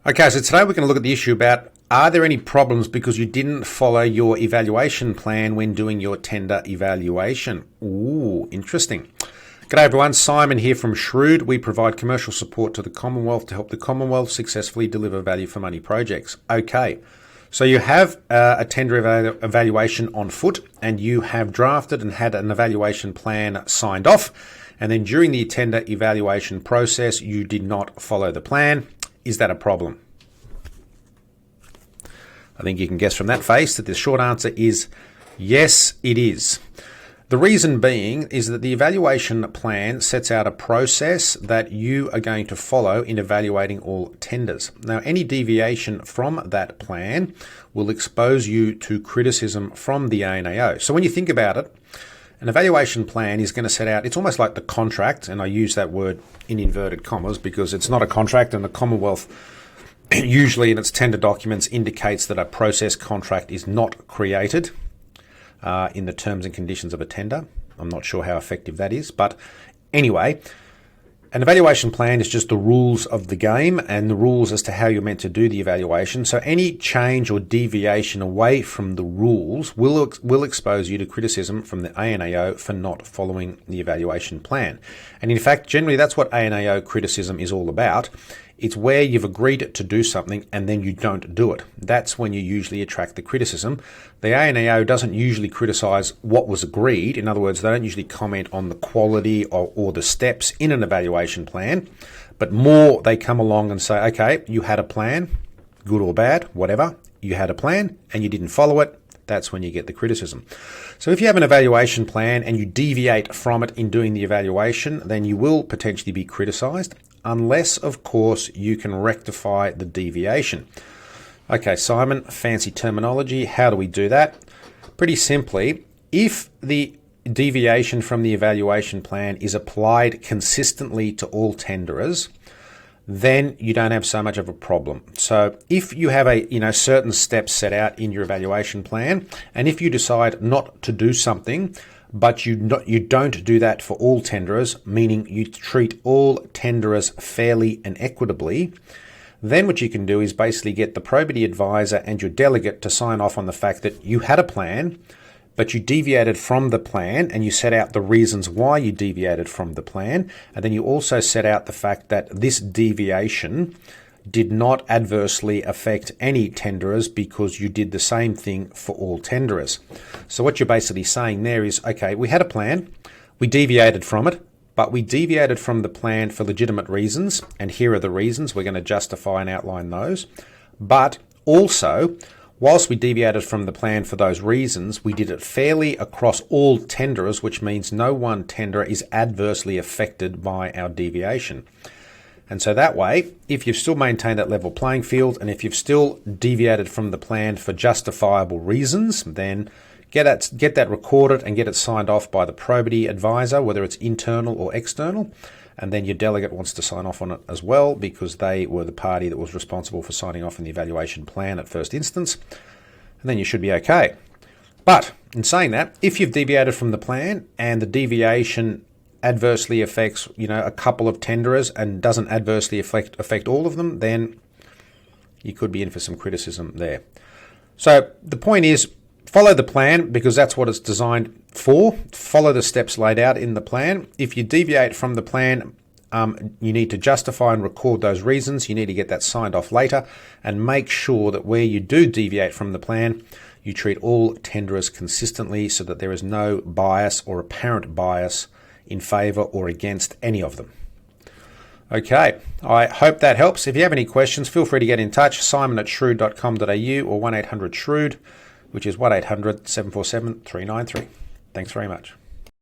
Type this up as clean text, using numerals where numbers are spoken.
Okay, so today we're going to look at the issue about, are there any problems because you didn't follow your evaluation plan when doing your tender evaluation? Ooh, interesting. G'day everyone, Simon here from Shrewd. We provide commercial support to the Commonwealth to help the Commonwealth successfully deliver value for money projects. Okay, so you have a tender evaluation on foot and you have drafted and had an evaluation plan signed off, and then during the tender evaluation process you did not follow the plan. Is that a problem? I think you can guess from that face that the short answer is yes, it is. The reason being is that the evaluation plan sets out a process that you are going to follow in evaluating all tenders. Now, any deviation from that plan will expose you to criticism from the ANAO. So when you think about it, an evaluation plan is going to set out, it's almost like the contract, and I use that word in inverted commas because it's not a contract, and the Commonwealth usually in its tender documents indicates that a process contract is not created in the terms and conditions of a tender. I'm not sure how effective that is, but anyway, an evaluation plan is just the rules of the game and the rules as to how you're meant to do the evaluation. So any change or deviation away from the rules will expose you to criticism from the ANAO for not following the evaluation plan. And in fact, generally that's what ANAO criticism is all about. It's where you've agreed to do something and then you don't do it. That's when you usually attract the criticism. The ANAO doesn't usually criticise what was agreed. In other words, they don't usually comment on the quality or the steps in an evaluation plan, but more they come along and say, okay, you had a plan, good or bad, whatever. You had a plan and you didn't follow it. That's when you get the criticism. So if you have an evaluation plan and you deviate from it in doing the evaluation, then you will potentially be criticised, unless, of course, you can rectify the deviation. Okay, Simon, fancy terminology. How do we do that? Pretty simply, if the deviation from the evaluation plan is applied consistently to all tenderers, then you don't have so much of a problem. So if you have certain steps set out in your evaluation plan, and if you decide not to do something, but you don't do that for all tenderers, meaning you treat all tenderers fairly and equitably, then what you can do is basically get the probity advisor and your delegate to sign off on the fact that you had a plan, but you deviated from the plan, and you set out the reasons why you deviated from the plan, and then you also set out the fact that this deviation did not adversely affect any tenderers because you did the same thing for all tenderers. So what you're basically saying there is, okay, we had a plan, we deviated from it, but we deviated from the plan for legitimate reasons, and here are the reasons. We're going to justify and outline those. But also, whilst we deviated from the plan for those reasons, we did it fairly across all tenderers, which means no one tenderer is adversely affected by our deviation. And so that way, if you've still maintained that level playing field, and if you've still deviated from the plan for justifiable reasons, then get that recorded and get it signed off by the probity advisor, whether it's internal or external. And then your delegate wants to sign off on it as well because they were the party that was responsible for signing off on the evaluation plan at first instance. And then you should be okay. But in saying that, if you've deviated from the plan and the deviation adversely affects, a couple of tenderers and doesn't adversely affect all of them, then you could be in for some criticism there. So the point is, follow the plan because that's what it's designed for. Follow the steps laid out in the plan. If you deviate from the plan, you need to justify and record those reasons. You need to get that signed off later and make sure that where you do deviate from the plan, you treat all tenderers consistently so that there is no bias or apparent bias in favour or against any of them. Okay, I hope that helps. If you have any questions, feel free to get in touch, simon@shrewd.com.au or 1-800-SHREWD, which is 1-800-747-393. Thanks very much.